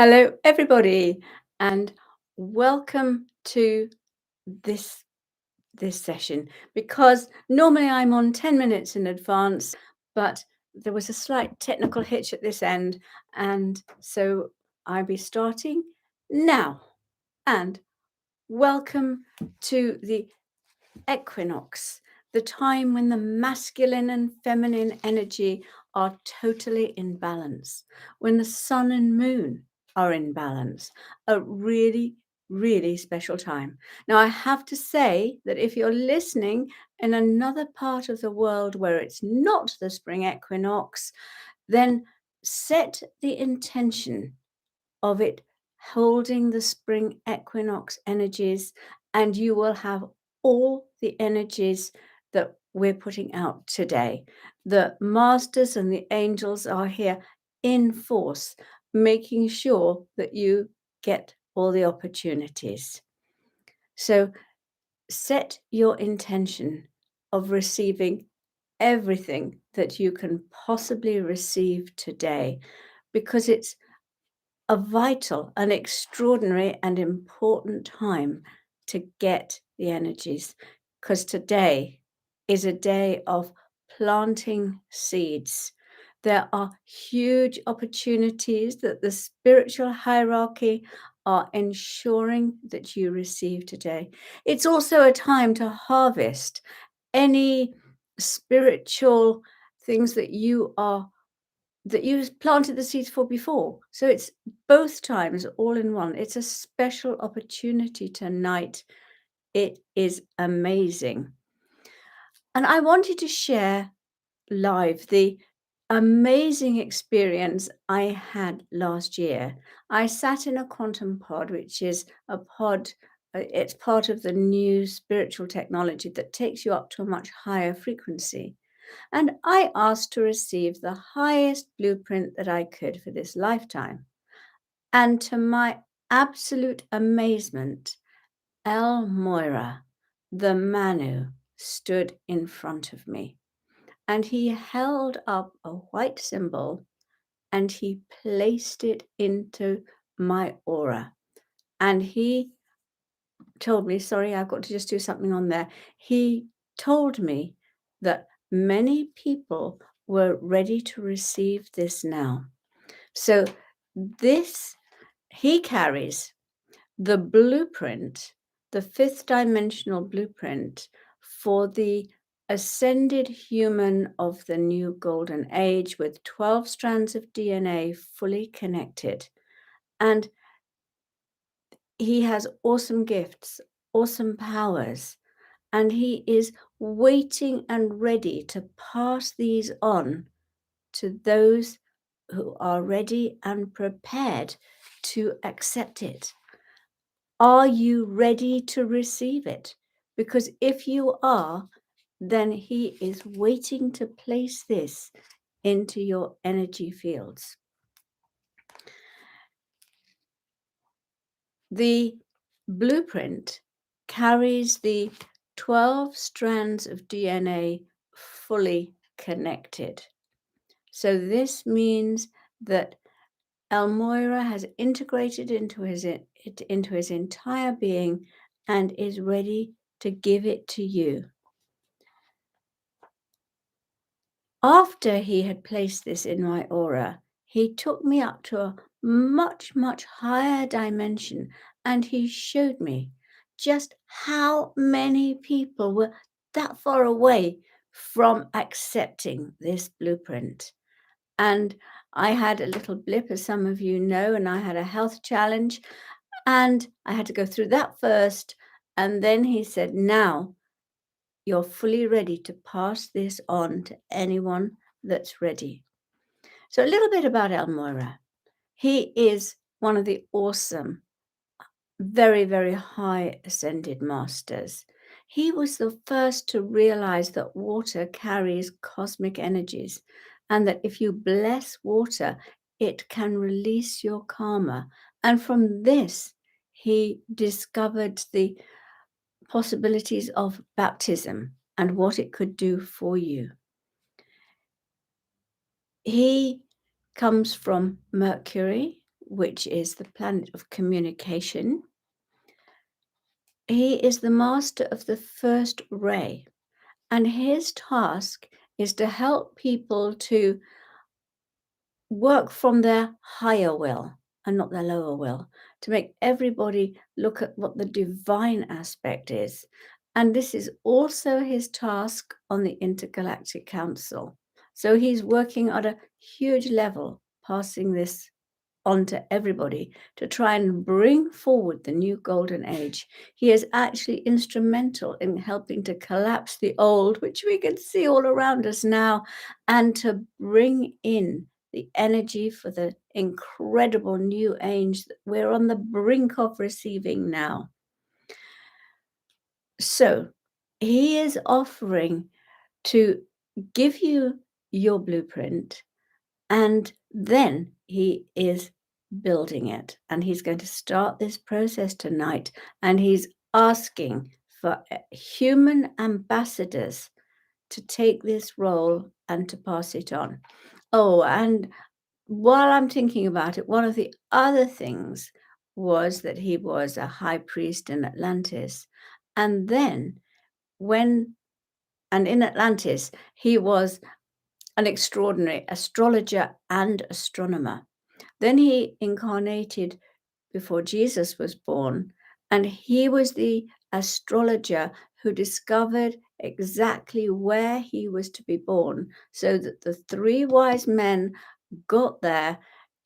Hello, everybody, and welcome to this this session. Because normally I'm on 10 minutes in advance, but there was a slight technical hitch at this end, and so I'll be starting now. And welcome to the equinox, the time when the masculine and feminine energy are totally in balance, when the sun and moon are in balance, a really, really special time. Now, I have to say that if you're listening in another part of the world where it's not the spring equinox, then set the intention of it holding the spring equinox energies, and you will have all the energies that we're putting out today. The masters and the angels are here in force, making sure that you get all the opportunities. So set your intention of receiving everything that you can possibly receive today, because it's a vital, an extraordinary and important time to get the energies, because today is a day of planting seeds. There are huge opportunities that the spiritual hierarchy are ensuring that you receive today. It's also a time to harvest any spiritual things that you planted the seeds for before. So it's both times all in one. It's a special opportunity tonight. It is amazing. And I wanted to share live the amazing experience I had last year. I sat in a quantum pod, which is a pod, it's part of the new spiritual technology that takes you up to a much higher frequency. And I asked to receive the highest blueprint that I could for this lifetime. And to my absolute amazement, El Moira, the Manu, stood in front of me. And he held up a white symbol and he placed it into my aura. And he told me, sorry, I've got to just do something on there. He told me that many people were ready to receive this now. So this, he carries the blueprint, the fifth dimensional blueprint for the ascended human of the new golden age, with 12 strands of DNA fully connected. And he has awesome gifts, awesome powers, and he is waiting and ready to pass these on to those who are ready and prepared to accept it. Are you ready to receive it? Because if you are, then he is waiting to place this into your energy fields. The blueprint carries the 12 strands of DNA fully connected. So this means that Elmoira has integrated into his entire being and is ready to give it to you. After he had placed this in my aura, he took me up to a much, much higher dimension, and he showed me just how many people were that far away from accepting this blueprint. And I had a little blip, as some of you know, and I had a health challenge, and I had to go through that first. And then he said, now you're fully ready to pass this on to anyone that's ready. So, a little bit about Elmora. He is one of the awesome, very, very high ascended masters. He was the first to realize that water carries cosmic energies, and that if you bless water, it can release your karma. And from this, he discovered the possibilities of baptism and what it could do for you. He comes from Mercury, which is the planet of communication. He is the master of the first ray, and his task is to help people to work from their higher will and not their lower will, to make everybody look at what the divine aspect is. And this is also his task on the Intergalactic Council. So he's working at a huge level, passing this on to everybody to try and bring forward the new golden age. He is actually instrumental in helping to collapse the old, which we can see all around us now, and to bring in the energy for the incredible new age that we're on the brink of receiving now. So he is offering to give you your blueprint, and then he is building it. And he's going to start this process tonight. And he's asking for human ambassadors to take this role and to pass it on. Oh, and while I'm thinking about it, one of the other things was that he was a high priest in Atlantis. And then in Atlantis, he was an extraordinary astrologer and astronomer. Then he incarnated before Jesus was born, and he was the astrologer who discovered exactly where he was to be born, so that the three wise men got there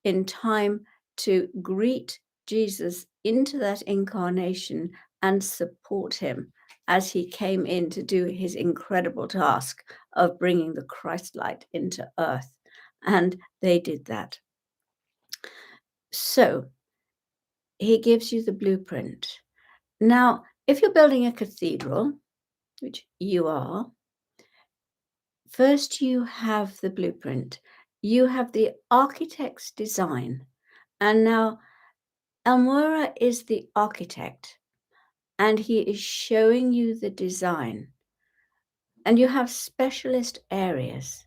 in time to greet Jesus into that incarnation and support him as he came in to do his incredible task of bringing the Christ light into earth. And they did that. So he gives you the blueprint. Now, if you're building a cathedral, which you are, first you have the blueprint. You have the architect's design. And now Morya is the architect, and he is showing you the design. And you have specialist areas.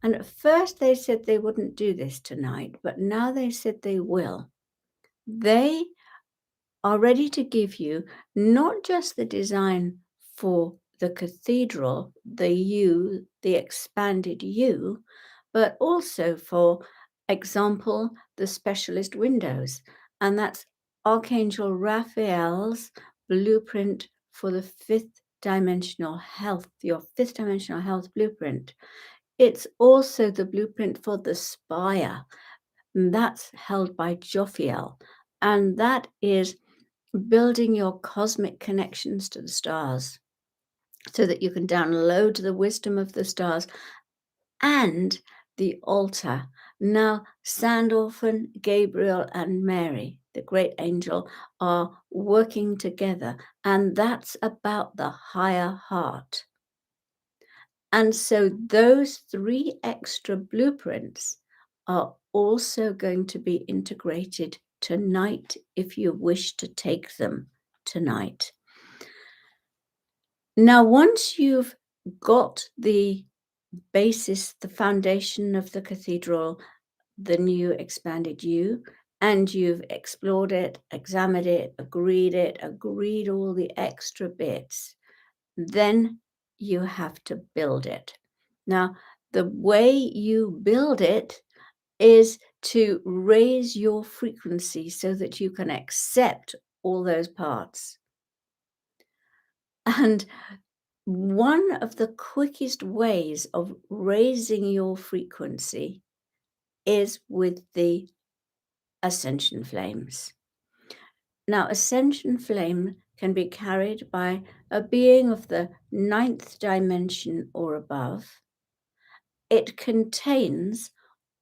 And at first they said they wouldn't do this tonight, but now they said they will. They are ready to give you not just the design for the cathedral, the expanded you, but also, for example, the specialist windows. And that's Archangel Raphael's blueprint for the fifth dimensional health, your fifth dimensional health blueprint. It's also the blueprint for the spire. And that's held by Jophiel. And that is building your cosmic connections to the stars so that you can download the wisdom of the stars. And the altar. Now, Sandalphon, Gabriel, and Mary, the great angel, are working together. And that's about the higher heart. And so those three extra blueprints are also going to be integrated tonight if you wish to take them tonight. Now, once you've got the basis, the foundation of the cathedral, the new expanded you, and you've explored it, examined it, agreed all the extra bits, then you have to build it. Now, the way you build it is to raise your frequency so that you can accept all those parts. And one of the quickest ways of raising your frequency is with the ascension flames. Now, ascension flame can be carried by a being of the 9th dimension or above. It contains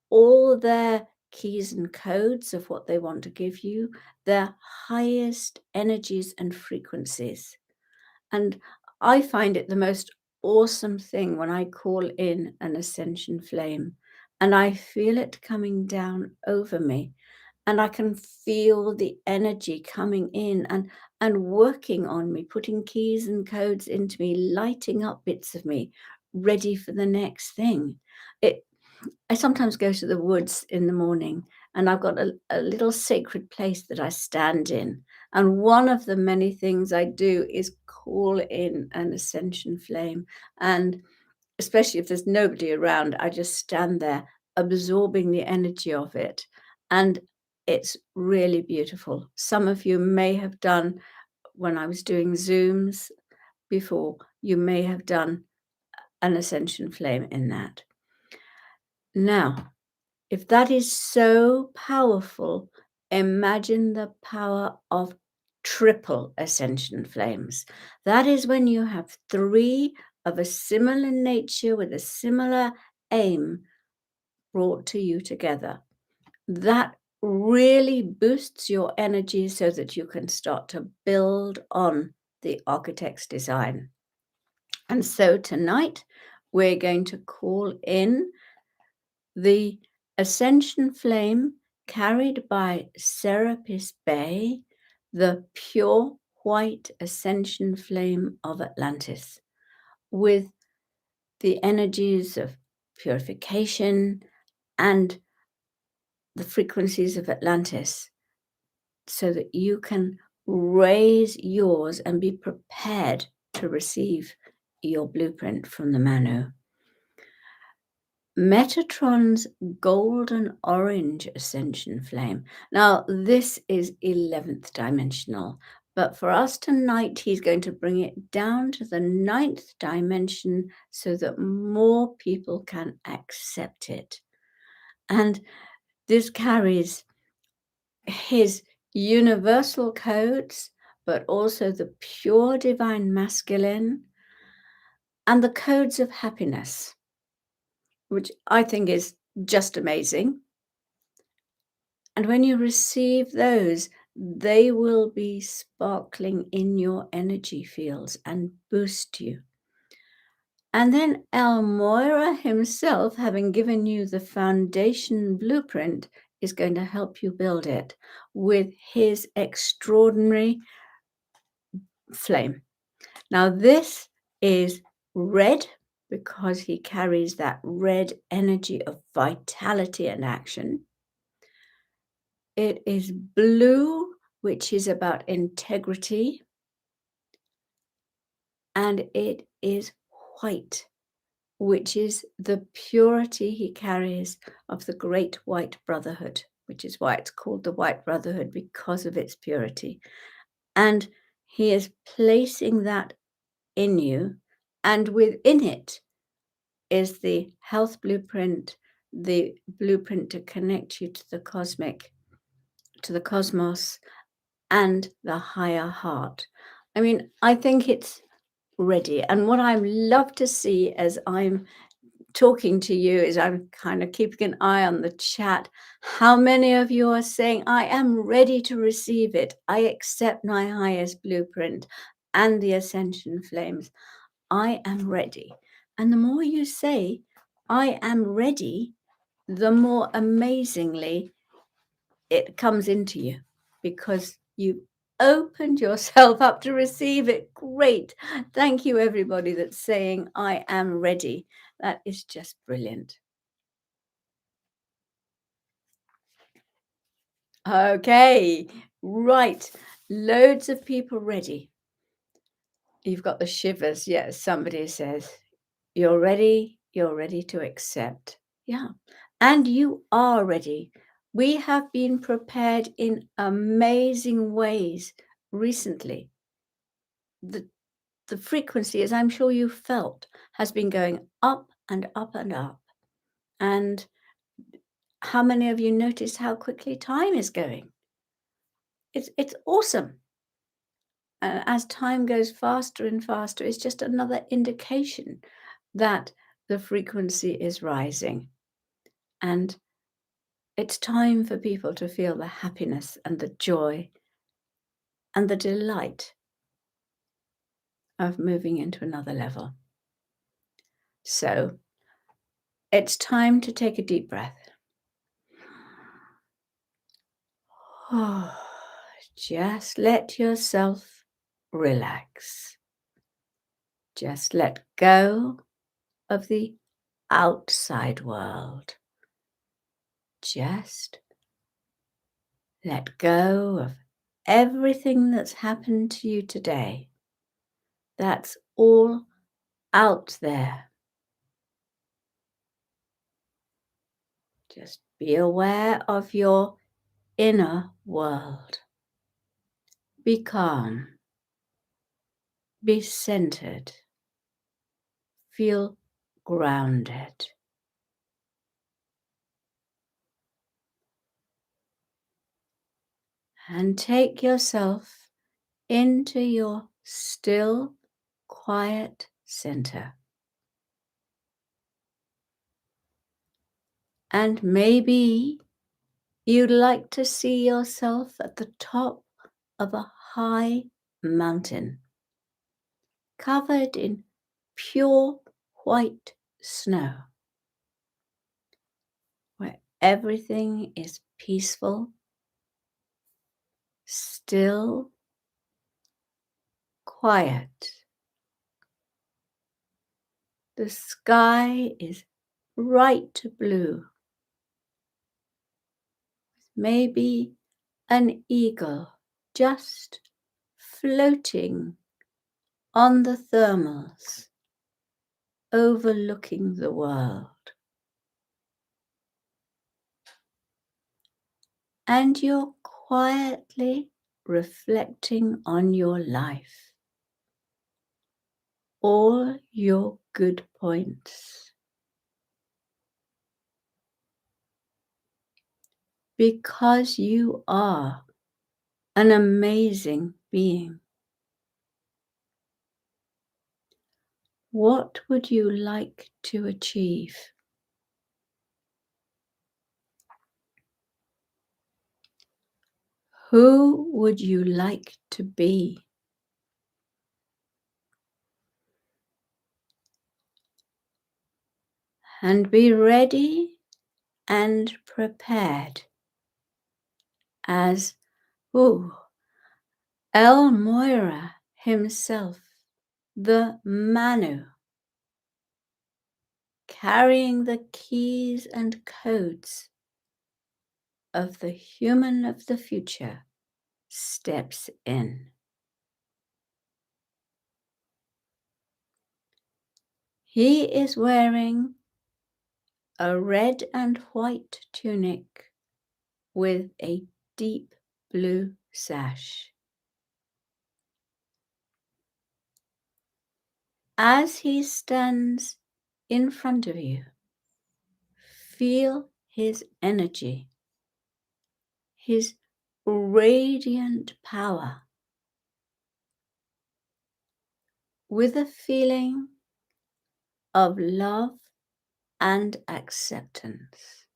all their keys and codes of what they want to give you, their highest energies and frequencies. And I find it the most awesome thing when I call in an ascension flame and I feel it coming down over me. And I can feel the energy coming in and working on me, putting keys and codes into me, lighting up bits of me, ready for the next thing. I sometimes go to the woods in the morning, and I've got a little sacred place that I stand in. And one of the many things I do is call in an ascension flame. And especially if there's nobody around, I just stand there absorbing the energy of it. And it's really beautiful. Some of you may have done, when I was doing Zooms before, you may have done an ascension flame in that. Now, if that is so powerful, imagine the power of triple ascension flames. That is when you have three of a similar nature with a similar aim brought to you together. That really boosts your energy so that you can start to build on the architect's design. And so tonight, we're going to call in the ascension flame carried by Serapis Bey, the pure white ascension flame of Atlantis, with the energies of purification and the frequencies of Atlantis, so that you can raise yours and be prepared to receive your blueprint from the Manu. Metatron's golden orange ascension flame. Now, this is 11th dimensional, but for us tonight, he's going to bring it down to the 9th dimension so that more people can accept it. And this carries his universal codes, but also the pure divine masculine and the codes of happiness, which I think is just amazing. And when you receive those, they will be sparkling in your energy fields and boost you. And then El Moira himself, having given you the foundation blueprint, is going to help you build it with his extraordinary flame. Now, this is red because he carries that red energy of vitality and action. It is blue, which is about integrity. And it is white, which is the purity he carries of the great white brotherhood, which is why it's called the White Brotherhood, because of its purity. And he is placing that in you, and within it is the health blueprint, the blueprint to connect you to the cosmic, to the cosmos, and the higher heart. I mean, I think it's ready. And what I love to see as I'm talking to you is I'm kind of keeping an eye on the chat. How many of you are saying, I am ready to receive it? I accept my highest blueprint and the ascension flames. I am ready. And the more you say, I am ready, the more amazingly it comes into you, because you opened yourself up to receive it. Great. Thank you, everybody that's saying, I am ready. That is just brilliant. Okay, right. Loads of people ready. You've got the shivers. Yes, somebody says, you're ready to accept. Yeah. And you are ready. We have been prepared in amazing ways recently. The frequency, as I'm sure you felt, has been going up and up and up. And how many of you noticed how quickly time is going? It's awesome. As time goes faster and faster, it's just another indication that the frequency is rising. And it's time for people to feel the happiness and the joy and the delight of moving into another level. So it's time to take a deep breath. Oh, just let yourself relax. Just let go of the outside world. Just let go of everything that's happened to you today. That's all out there. Just be aware of your inner world. Be calm. Be centered. Feel grounded. And take yourself into your still, quiet center. And maybe you'd like to see yourself at the top of a high mountain, covered in pure white snow, where everything is peaceful, still, quiet. The sky is bright blue. Maybe an eagle just floating on the thermals, overlooking the world. And you're quietly reflecting on your life, all your good points. Because you are an amazing being. What would you like to achieve? Who would you like to be? And be ready and prepared as El Morya himself, the Manu, carrying the keys and codes of the human of the future, steps in. He is wearing a red and white tunic with a deep blue sash. As he stands in front of you, feel his energy, his radiant power, with a feeling of love and acceptance.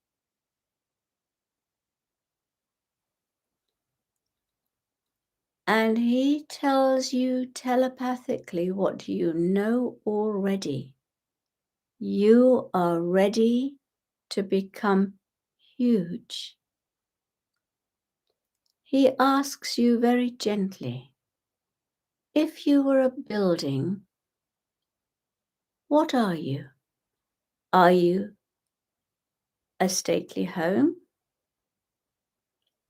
And he tells you telepathically what you know already. You are ready to become huge. He asks you very gently, if you were a building, what are you? Are you a stately home?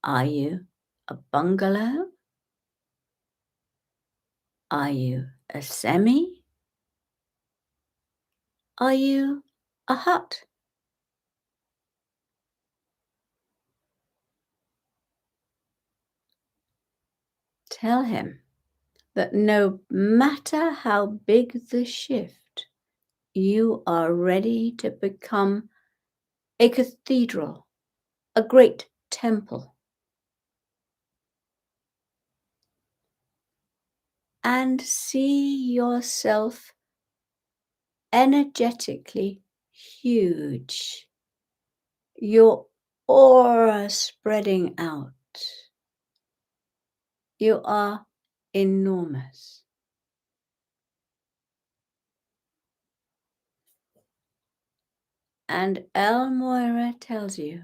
Are you a bungalow? Are you a semi? Are you a hut? Tell him that no matter how big the shift, you are ready to become a cathedral, a great temple, and see yourself energetically huge, your aura spreading out. You are enormous. And El Morya tells you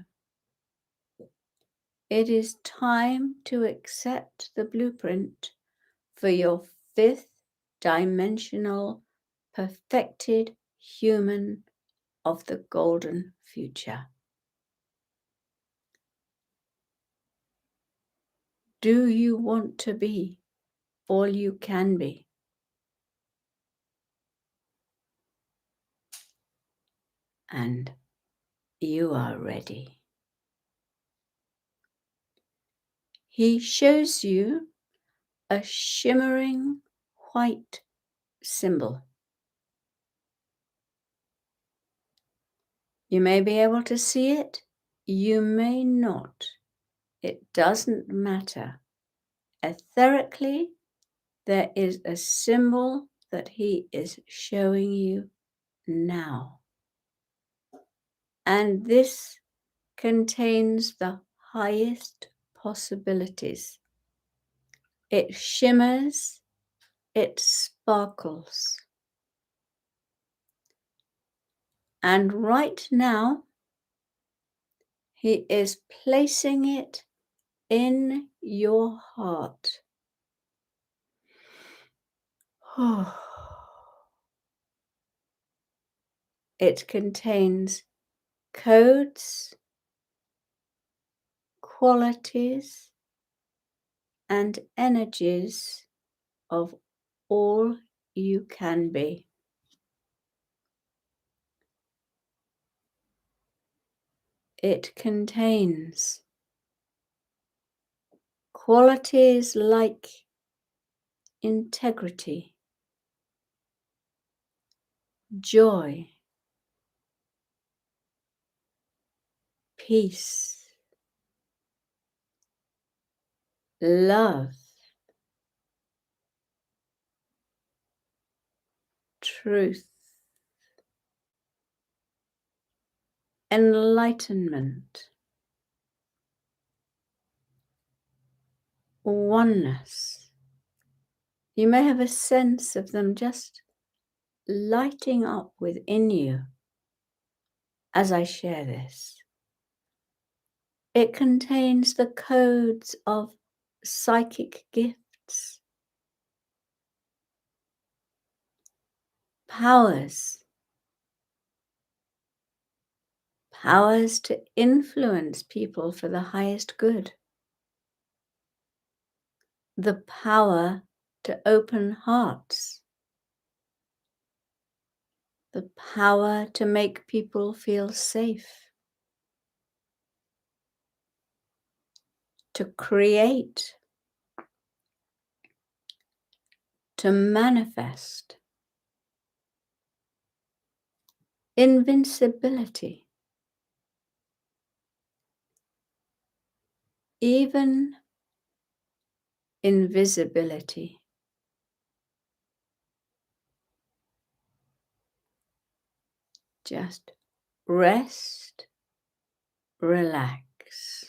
it is time to accept the blueprint for your fifth dimensional perfected human of the golden future. Do you want to be all you can be? And you are ready. He shows you a shimmering white symbol. You may be able to see it, you may not. It doesn't matter. Etherically, there is a symbol that he is showing you now. And this contains the highest possibilities. It shimmers, it sparkles. And right now, he is placing it in your heart. It contains codes, qualities, and energies of all you can be. It contains qualities like integrity, joy, peace, love, truth, enlightenment, oneness. You may have a sense of them just lighting up within you as I share this. It contains the codes of psychic gifts, powers to influence people for the highest good, the power to open hearts, the power to make people feel safe, to create, to manifest, invincibility, even invisibility. Just rest, relax,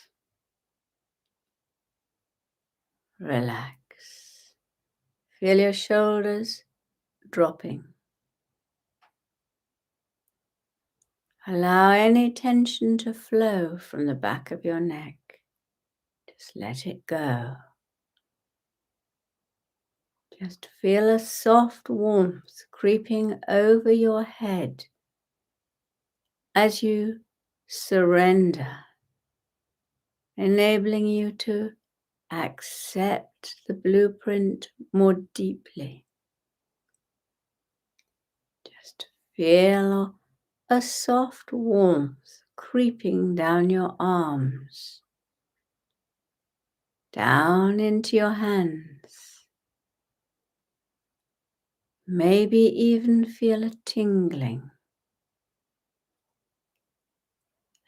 relax. Feel your shoulders dropping. Allow any tension to flow from the back of your neck. Just let it go. Just feel a soft warmth creeping over your head as you surrender, enabling you to accept the blueprint more deeply. Just feel a soft warmth creeping down your arms, down into your hands. Maybe even feel a tingling.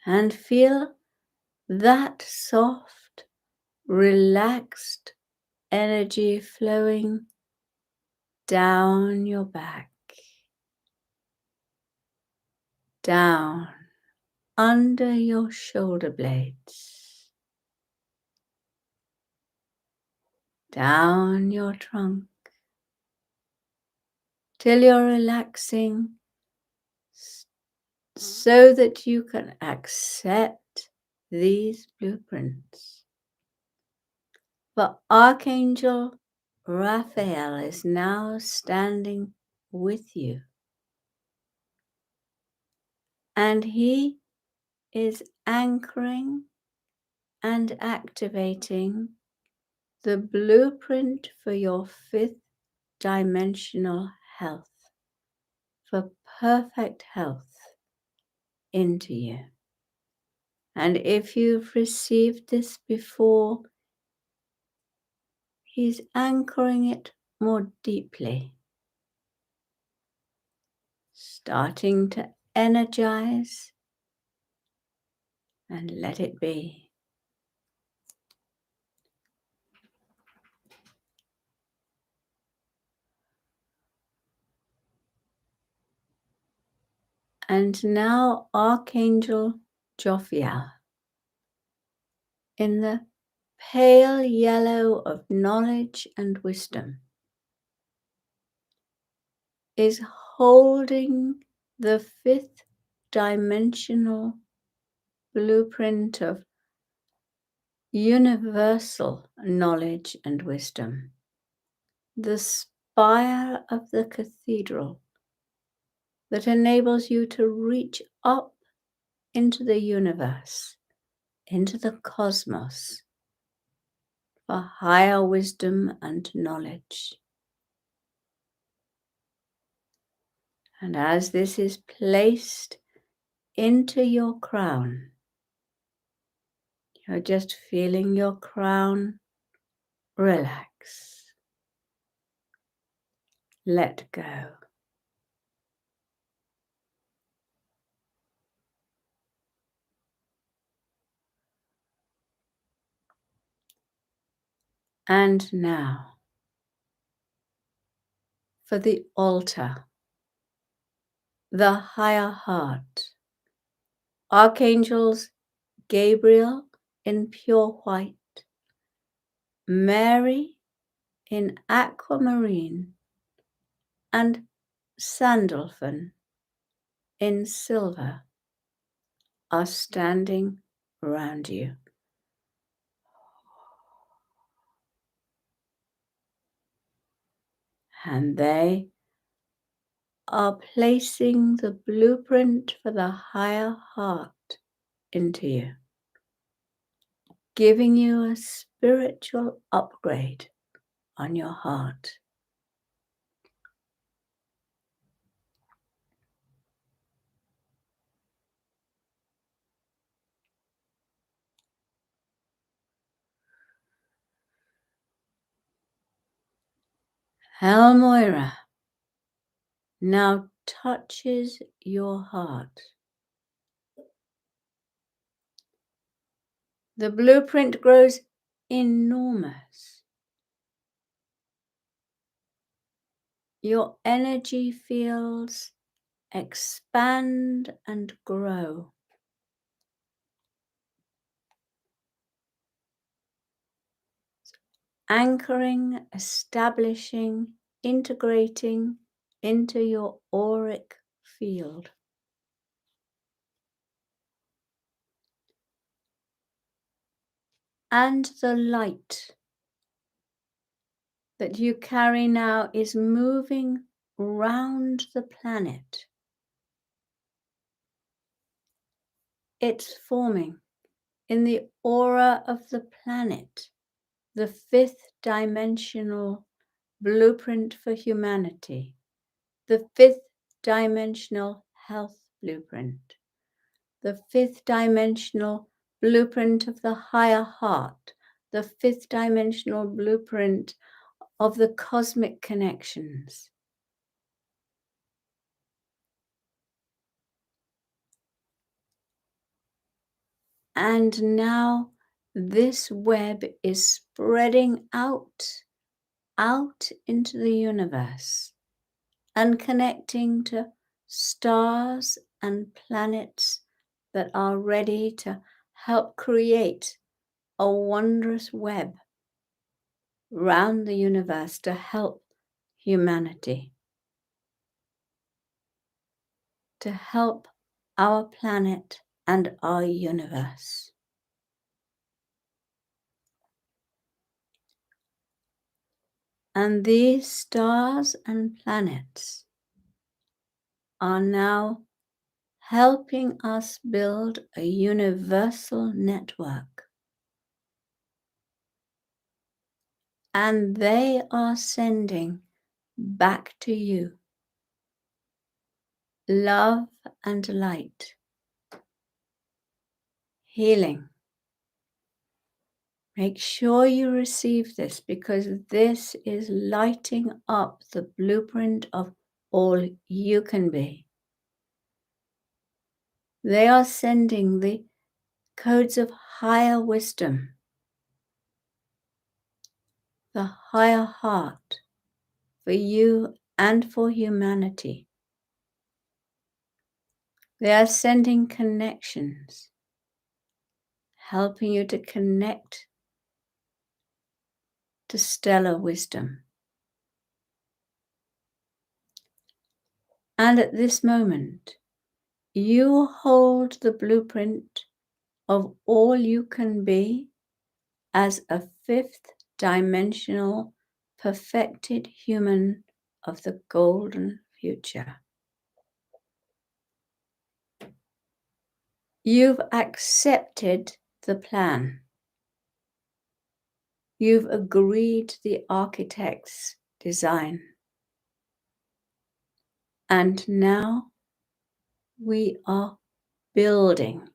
And feel that soft, relaxed energy flowing down your back, down under your shoulder blades, down your trunk, till you're relaxing so that you can accept these blueprints. For Archangel Raphael is now standing with you. and he is anchoring and activating the blueprint for your fifth dimensional health, for perfect health into you. And if you've received this before, he's anchoring it more deeply, starting to energize and let it be. And now Archangel Jophiel, in the pale yellow of knowledge and wisdom, is holding the fifth dimensional blueprint of universal knowledge and wisdom, the spire of the cathedral that enables you to reach up into the universe, into the cosmos, for higher wisdom and knowledge. And as this is placed into your crown, you're just feeling your crown relax, let go. And now, for the altar, the higher heart, Archangels Gabriel in pure white, Mary in aquamarine, and Sandalphon in silver are standing around you. And they are placing the blueprint for the higher heart into you, giving you a spiritual upgrade on your heart. Moira now touches your heart. The blueprint grows enormous. Your energy fields expand and grow. Anchoring, establishing, integrating into your auric field. And the light that you carry now is moving round the planet. It's forming in the aura of the planet, the fifth dimensional blueprint for humanity, the fifth dimensional health blueprint, the fifth dimensional blueprint of the higher heart, the fifth dimensional blueprint of the cosmic connections. And now this web is spreading out into the universe and connecting to stars and planets that are ready to help create a wondrous web round the universe to help humanity, to help our planet and our universe. And these stars and planets are now helping us build a universal network. And they are sending back to you love and light, healing. Make sure you receive this, because this is lighting up the blueprint of all you can be. They are sending the codes of higher wisdom, the higher heart for you and for humanity. They are sending connections, helping you to connect to stellar wisdom. And at this moment, you hold the blueprint of all you can be as a fifth dimensional perfected human of the golden future. You've accepted the plan. You've agreed to the architect's design. And now we are building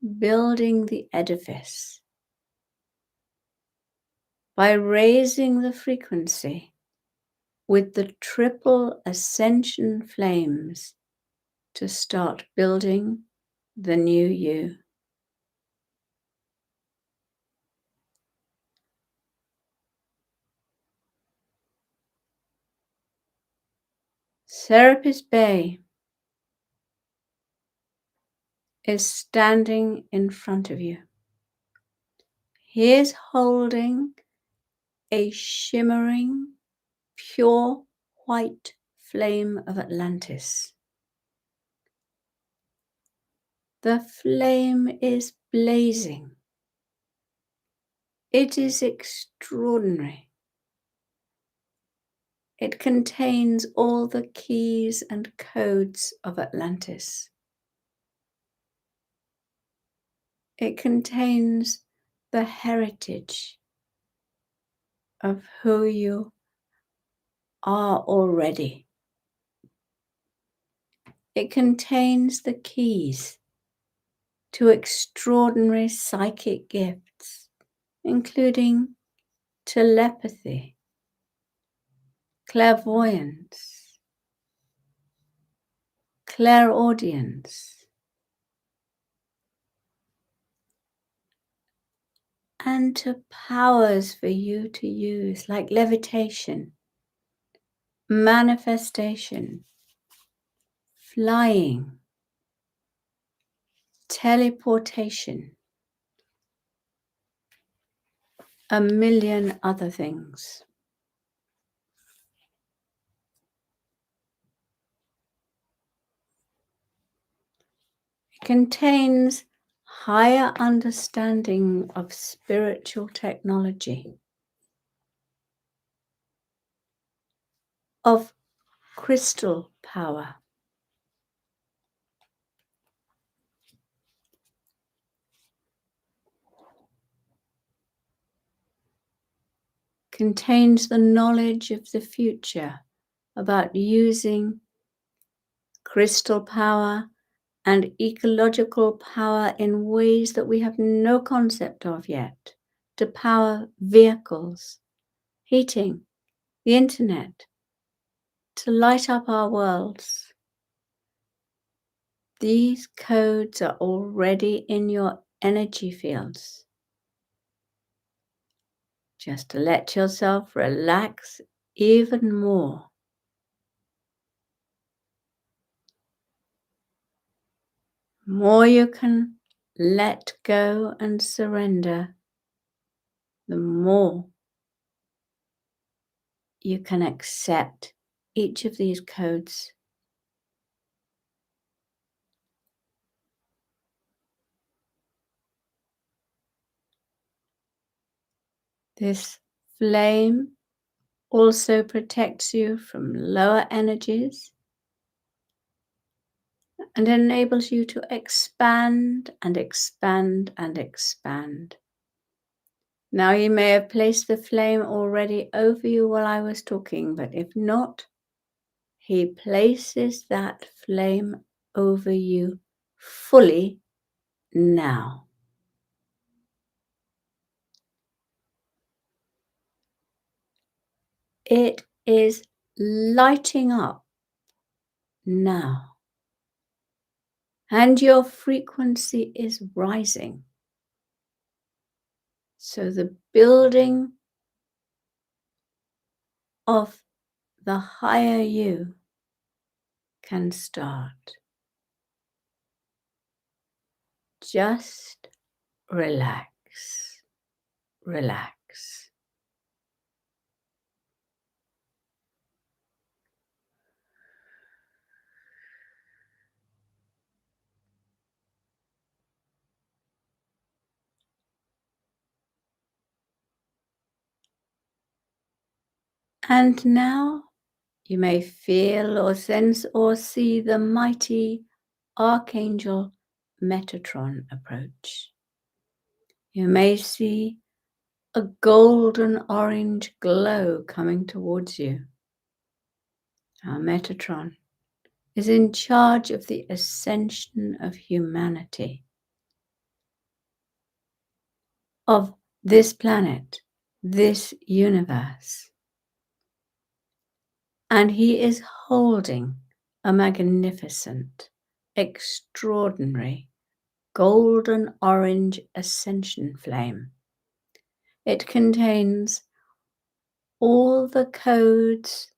the edifice by raising the frequency with the triple ascension flames to start building the new you. Serapis Bey is standing in front of you. He is holding a shimmering, pure white flame of Atlantis. The flame is blazing. It is extraordinary. It contains all the keys and codes of Atlantis. It contains the heritage of who you are already. It contains the keys to extraordinary psychic gifts, including telepathy, clairvoyance, clairaudience, and to powers for you to use, like levitation, manifestation, flying, teleportation, a million other things. It contains higher understanding of spiritual technology, of crystal power, contains the knowledge of the future about using crystal power and ecological power in ways that we have no concept of yet, to power vehicles, heating, the internet, to light up our worlds. These codes are already in your energy fields. Just to let yourself relax even more. More you can let go and surrender, the more you can accept each of these codes. This flame also protects you from lower energies and enables you to expand and expand and expand. Now, you may have placed the flame already over you while I was talking, but if not, he places that flame over you fully now. It is lighting up now, and your frequency is rising. So the building of the higher you can start. Just relax, relax. And now you may feel or sense or see the mighty Archangel Metatron approach. You may see a golden orange glow coming towards you. Our Metatron is in charge of the ascension of humanity, of this planet, this universe. And he is holding a magnificent, extraordinary, golden orange ascension flame. It contains all the codes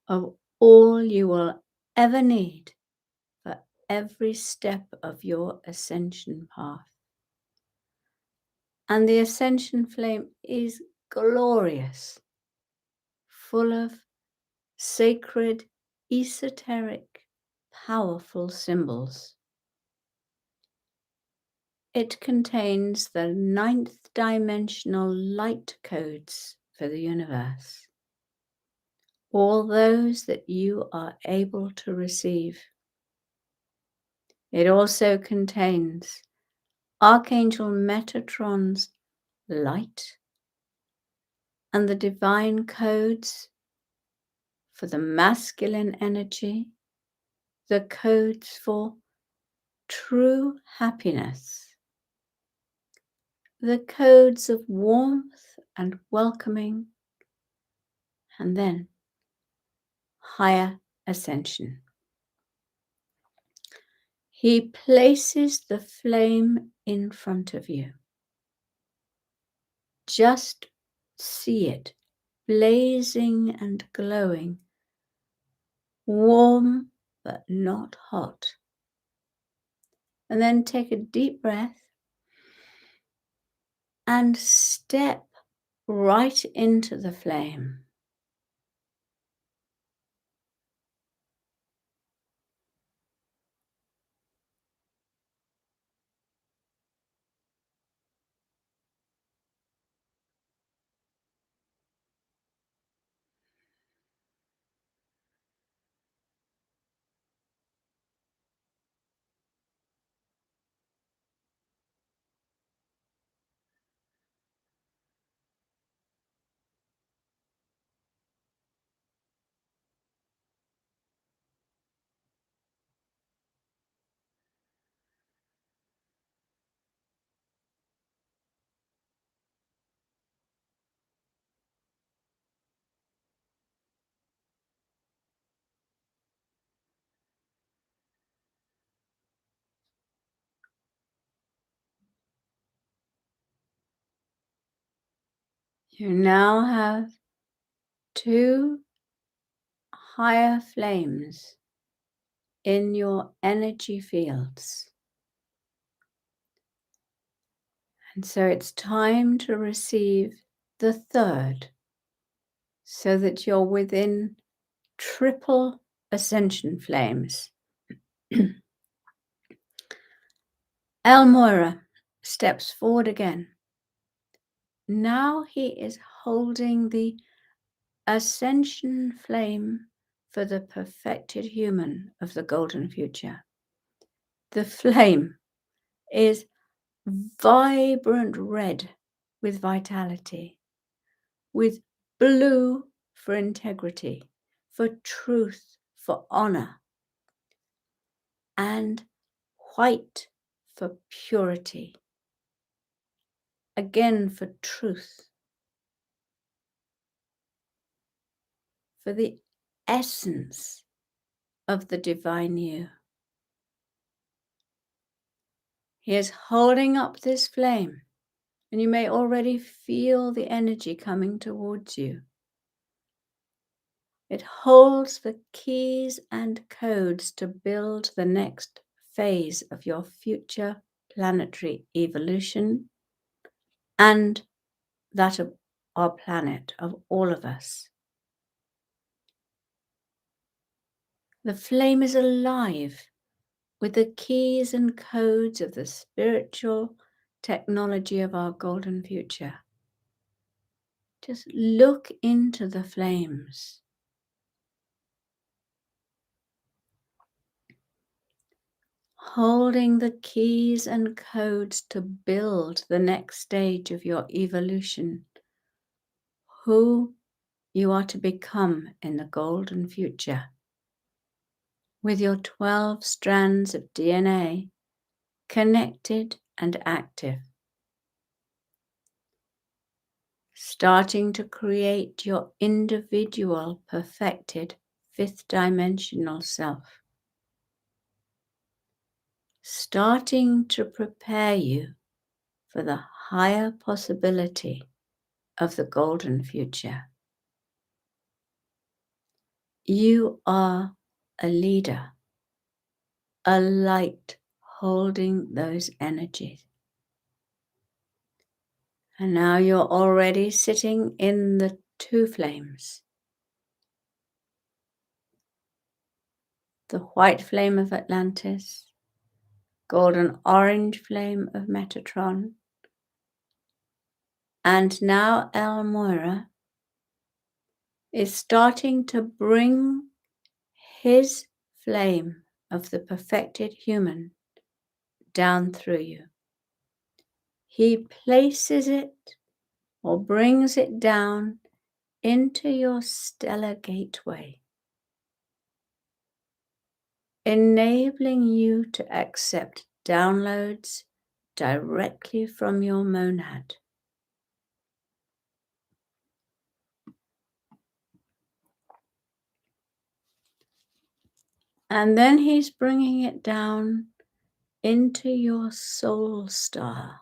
of all you will ever need for every step of your ascension path. And the ascension flame is glorious, full of sacred, esoteric, powerful symbols. It contains the 9th dimensional light codes for the universe, all those that you are able to receive. It also contains Archangel Metatron's light and the divine codes for the masculine energy, the codes for true happiness, the codes of warmth and welcoming, and then higher ascension. He places the flame in front of you. Just see it blazing and glowing, warm but not hot. And then take a deep breath and step right into the flame. You now have 2 higher flames in your energy fields. And so it's time to receive the 3rd, so that you're within triple ascension flames. Morya steps forward again. Now he is holding the ascension flame for the perfected human of the golden future. The flame is vibrant red with vitality, with blue for integrity, for truth, for honor, and white for purity, again for truth, for the essence of the divine you. He is holding up this flame, and you may already feel the energy coming towards you. It holds the keys and codes to build the next phase of your future planetary evolution and that of our planet, of all of us. The flame is alive with the keys and codes of the spiritual technology of our golden future. Just look into the flames. Holding the keys and codes to build the next stage of your evolution, who you are to become in the golden future. With your 12 strands of DNA connected and active, starting to create your individual perfected fifth dimensional self, starting to prepare you for the higher possibility of the golden future. You are a leader, a light holding those energies. And now you're already sitting in the two flames. The white flame of Atlantis, golden orange flame of Metatron, and now Morya is starting to bring his flame of the perfected human down through you. He places it or brings it down into your stellar gateway, enabling you to accept downloads directly from your monad. And then he's bringing it down into your soul star.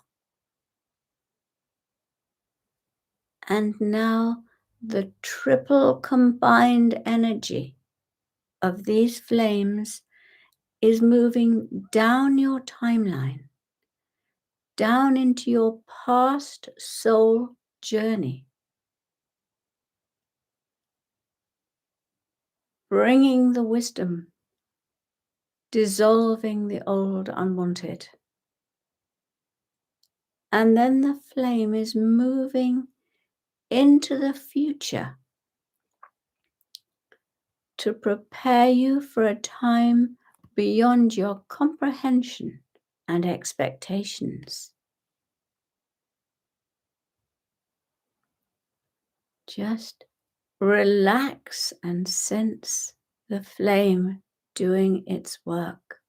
And now the triple combined energy of these flames is moving down your timeline, down into your past soul journey, bringing the wisdom, dissolving the old unwanted. And then the flame is moving into the future to prepare you for a time beyond your comprehension and expectations. Just relax and sense the flame doing its work.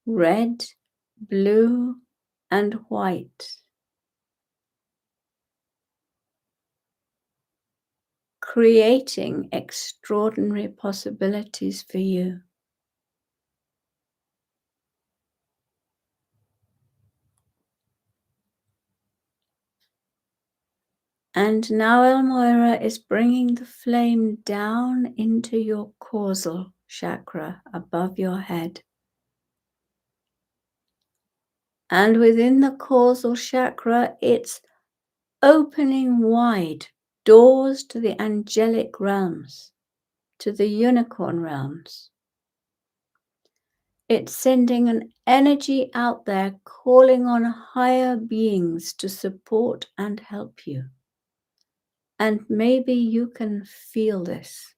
Red, blue, and white, creating extraordinary possibilities for you. And now Morya is bringing the flame down into your causal chakra above your head. And within the causal chakra, it's opening wide doors to the angelic realms, to the unicorn realms. It's sending an energy out there, calling on higher beings to support and help you. And maybe you can feel this.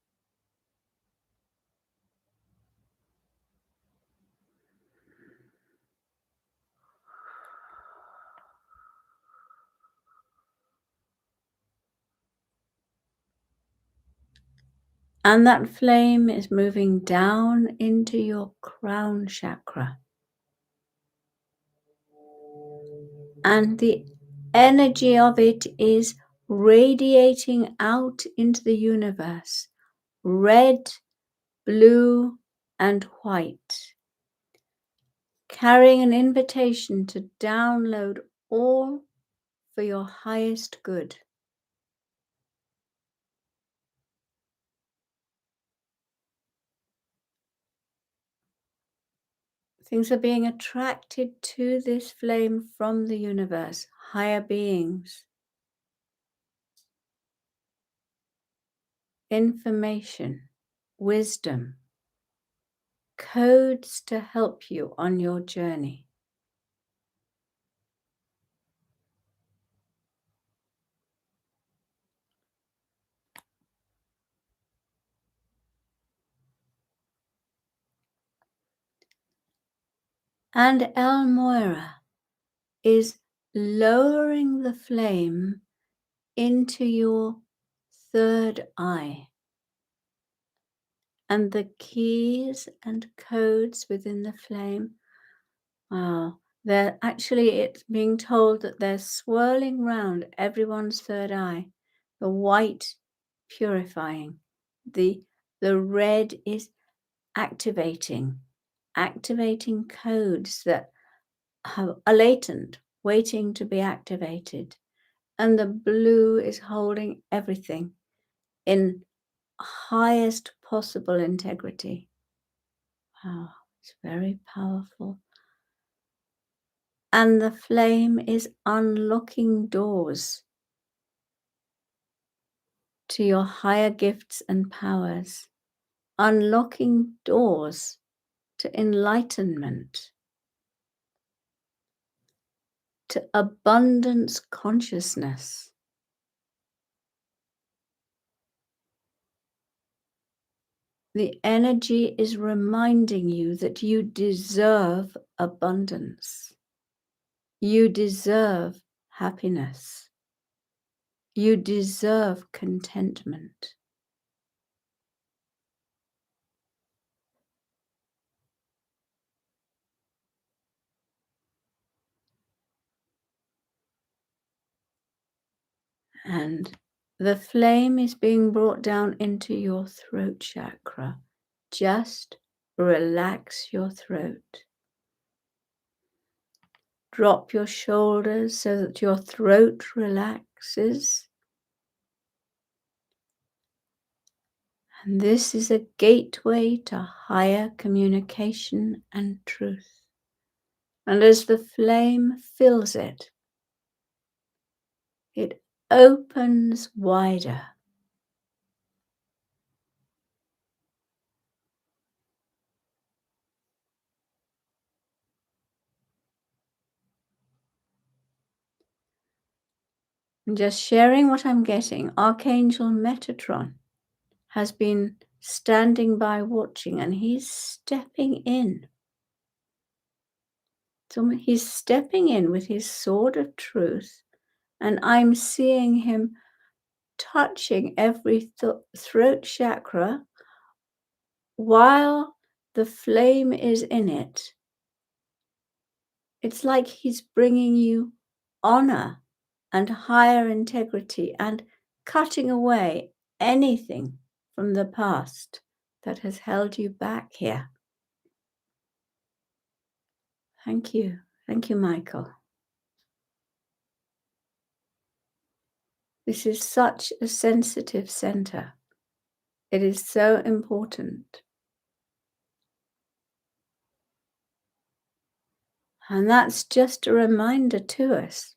And that flame is moving down into your crown chakra. And the energy of it is radiating out into the universe, red, blue, and white, carrying an invitation to download all for your highest good. Things are being attracted to this flame from the universe, higher beings, information, wisdom, codes to help you on your journey. And El Moira is lowering the flame into your third eye. And the keys and codes within the flame, wow, they're actually, it's being told that they're swirling round everyone's third eye. The white purifying, the red is activating codes that are latent, waiting to be activated. And the blue is holding everything in highest possible integrity. Wow, it's very powerful. And the flame is unlocking doors to your higher gifts and powers, unlocking doors to enlightenment, to abundance consciousness. The energy is reminding you that you deserve abundance. You deserve happiness. You deserve contentment. And the flame is being brought down into your throat chakra. Just relax your throat. Drop your shoulders so that your throat relaxes. And this is a gateway to higher communication and truth. And as the flame fills it, it opens wider. And just sharing what I'm getting, Archangel Metatron has been standing by watching, and he's stepping in. So he's stepping in with his sword of truth, and I'm seeing him touching every throat chakra while the flame is in it. It's like he's bringing you honor and higher integrity and cutting away anything from the past that has held you back here. Thank you. Thank you, Michael. This is such a sensitive center. It is so important. And that's just a reminder to us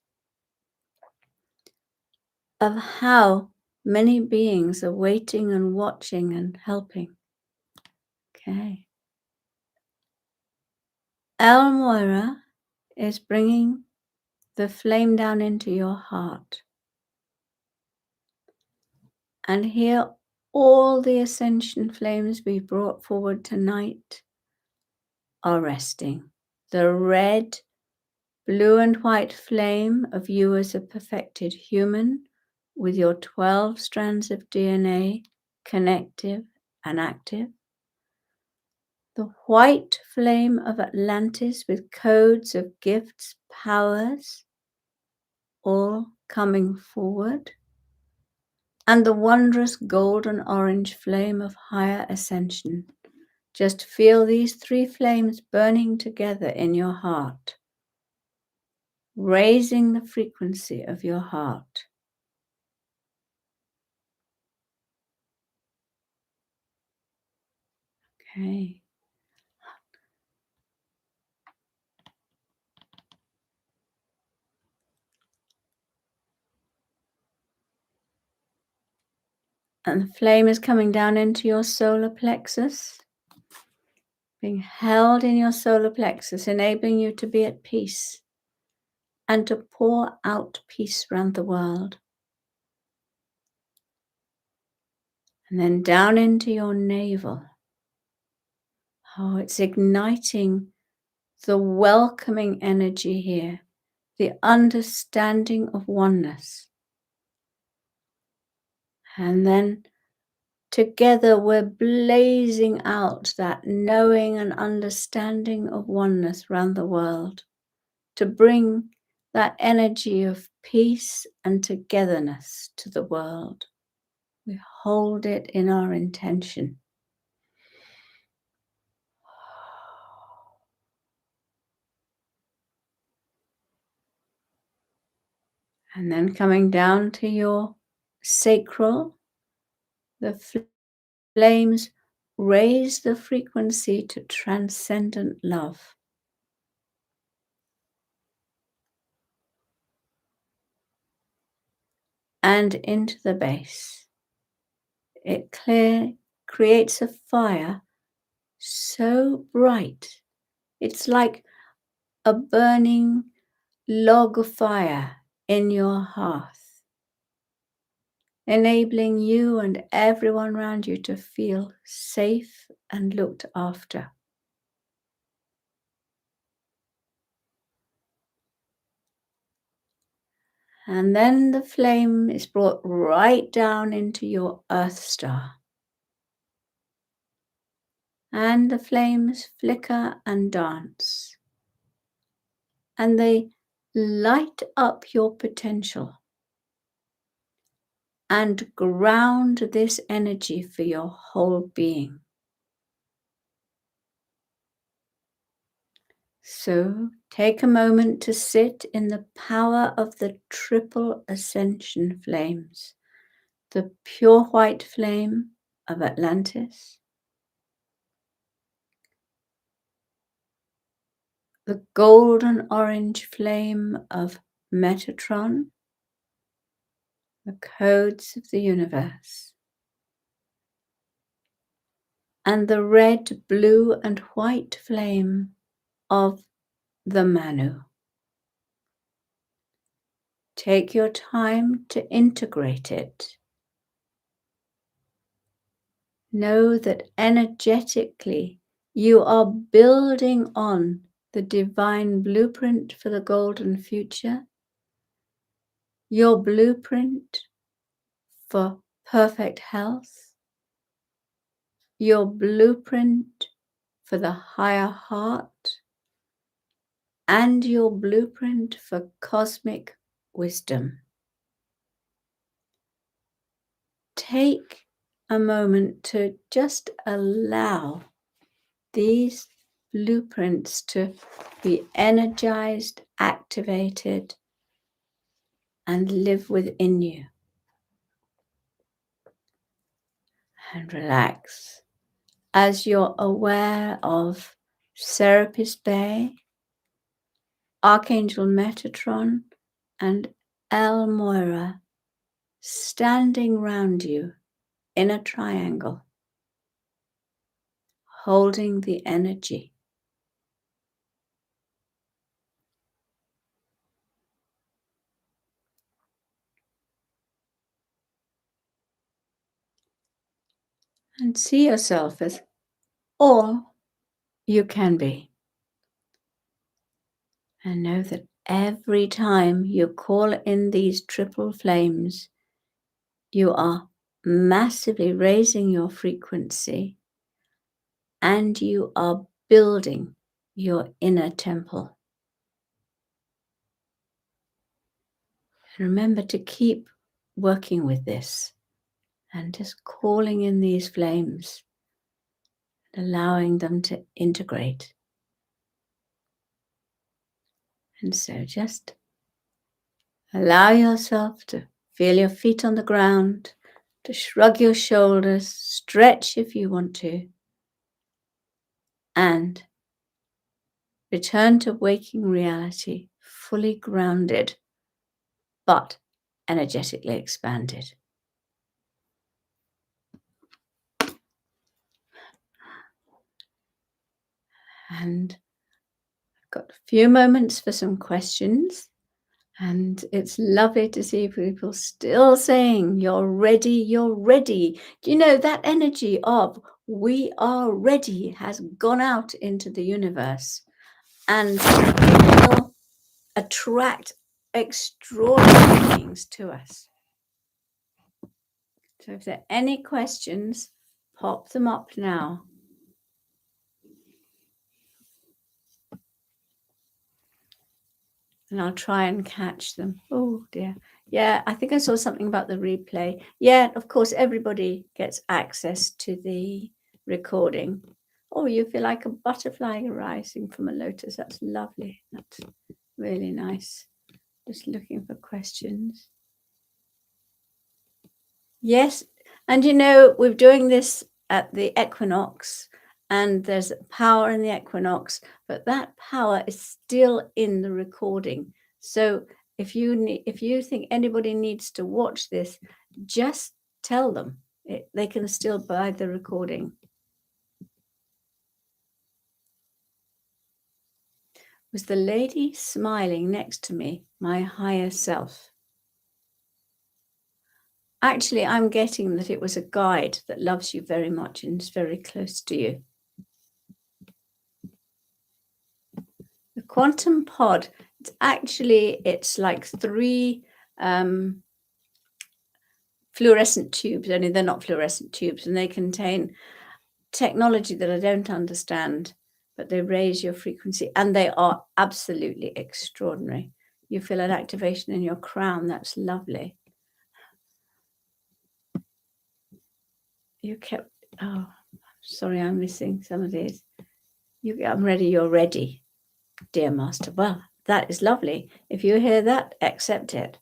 of how many beings are waiting and watching and helping. Okay. El Moira is bringing the flame down into your heart. And here, all the ascension flames we brought forward tonight are resting. The red, blue, and white flame of you as a perfected human with your 12 strands of DNA, connective and active. The white flame of Atlantis with codes of gifts, powers, all coming forward. And the wondrous golden orange flame of higher ascension. Just feel these three flames burning together in your heart, raising the frequency of your heart. Okay. And the flame is coming down into your solar plexus, being held in your solar plexus, enabling you to be at peace and to pour out peace around the world. And then down into your navel. Oh, it's igniting the welcoming energy here, the understanding of oneness. And then together we're blazing out that knowing and understanding of oneness around the world to bring that energy of peace and togetherness to the world. We hold it in our intention. And then coming down to your sacral, the flames raise the frequency to transcendent love. And into the base. It creates a fire so bright. It's like a burning log of fire in your hearth, enabling you and everyone around you to feel safe and looked after. And then the flame is brought right down into your earth star. And the flames flicker and dance. And they light up your potential and ground this energy for your whole being. So take a moment to sit in the power of the triple ascension flames, the pure white flame of Atlantis, the golden orange flame of Metatron, the codes of the universe, and the red, blue, and white flame of the Manu. Take your time to integrate it. Know that energetically you are building on the divine blueprint for the golden future, your blueprint for perfect health, your blueprint for the higher heart, and your blueprint for cosmic wisdom. Take a moment to just allow these blueprints to be energized, activated, and live within you. And relax as you're aware of Serapis Bay, Archangel Metatron, and El Moira standing round you in a triangle, holding the energy. And see yourself as all you can be. And know that every time you call in these triple flames, you are massively raising your frequency, and you are building your inner temple. And remember to keep working with this and just calling in these flames, allowing them to integrate. And so just allow yourself to feel your feet on the ground, to shrug your shoulders, stretch if you want to, and return to waking reality, fully grounded, but energetically expanded. And I've got a few moments for some questions. And it's lovely to see people still saying, you're ready, you're ready. Do you know that energy of we are ready has gone out into the universe and will attract extraordinary beings to us. So if there are any questions, pop them up now. And I'll try and catch them. Oh dear. Yeah, I think I saw something about the replay. Yeah, of course, everybody gets access to the recording. Oh, you feel like a butterfly rising from a lotus. That's lovely. That's really nice. Just looking for questions. Yes. And you know, we're doing this at the equinox, and there's power in the equinox, but that power is still in the recording. So if you think anybody needs to watch this, just tell them. They can still buy the recording. Was the lady smiling next to me my higher self? Actually, I'm getting that it was a guide that loves you very much and is very close to you. The quantum pod, it's like 3 fluorescent tubes, only they're not fluorescent tubes, and they contain technology that I don't understand, but they raise your frequency, and they are absolutely extraordinary. You feel an activation in your crown. That's lovely. Sorry, I'm missing some of these. I'm ready, you're ready, dear master. Well, that is lovely. If you hear that, accept it.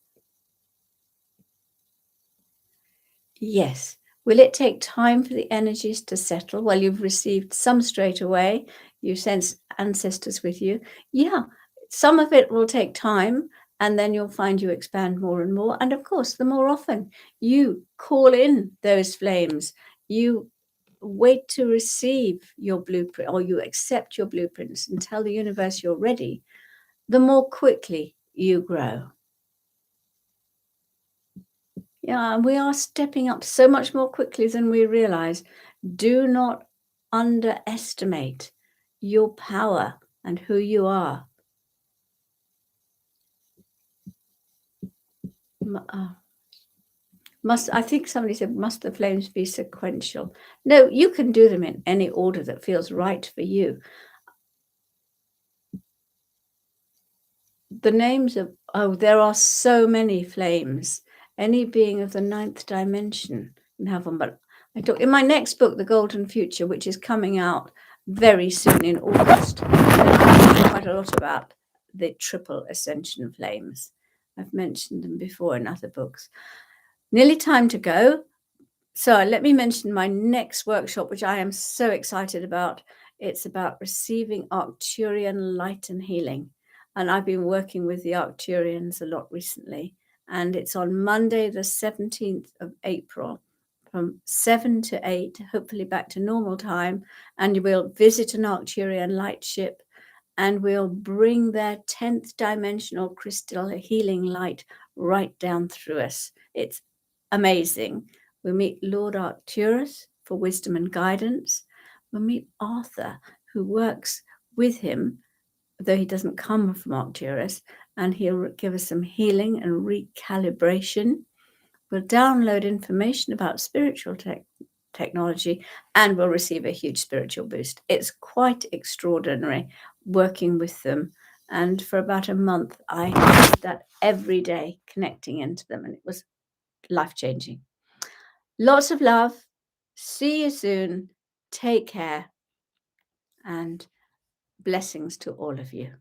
Yes. Will it take time for the energies to settle? Well, you've received some straight away. You sense ancestors with you. Yeah, some of it will take time, and then you'll find you expand more and more. And of course, the more often you call in those flames, you wait to receive your blueprint, or you accept your blueprints and tell the universe you're ready, the more quickly you grow. Yeah, and we are stepping up so much more quickly than we realize. Do not underestimate your power and who you are. I think somebody said, must the flames be sequential? No, you can do them in any order that feels right for you. The names of, there are so many flames. Any being of the 9th dimension can have one. But I talk in my next book, The Golden Future, which is coming out very soon in August. I talk quite a lot about the triple ascension flames. I've mentioned them before in other books. Nearly time to go. So let me mention my next workshop, which I am so excited about. It's about receiving Arcturian light and healing. And I've been working with the Arcturians a lot recently. And it's on Monday, the 17th of April, from 7 to 8, hopefully back to normal time. And we'll visit an Arcturian light ship, and we'll bring their 10th dimensional crystal healing light right down through us. It's amazing. We meet Lord Arcturus for wisdom and guidance. We meet Arthur, who works with him, though he doesn't come from Arcturus, and he'll give us some healing and recalibration. will download information about spiritual technology and will receive a huge spiritual boost. It's quite extraordinary working with them. And for about a month, I did that every day, connecting into them, and it was life-changing. Lots of love. See you soon. Take care, and blessings to all of you.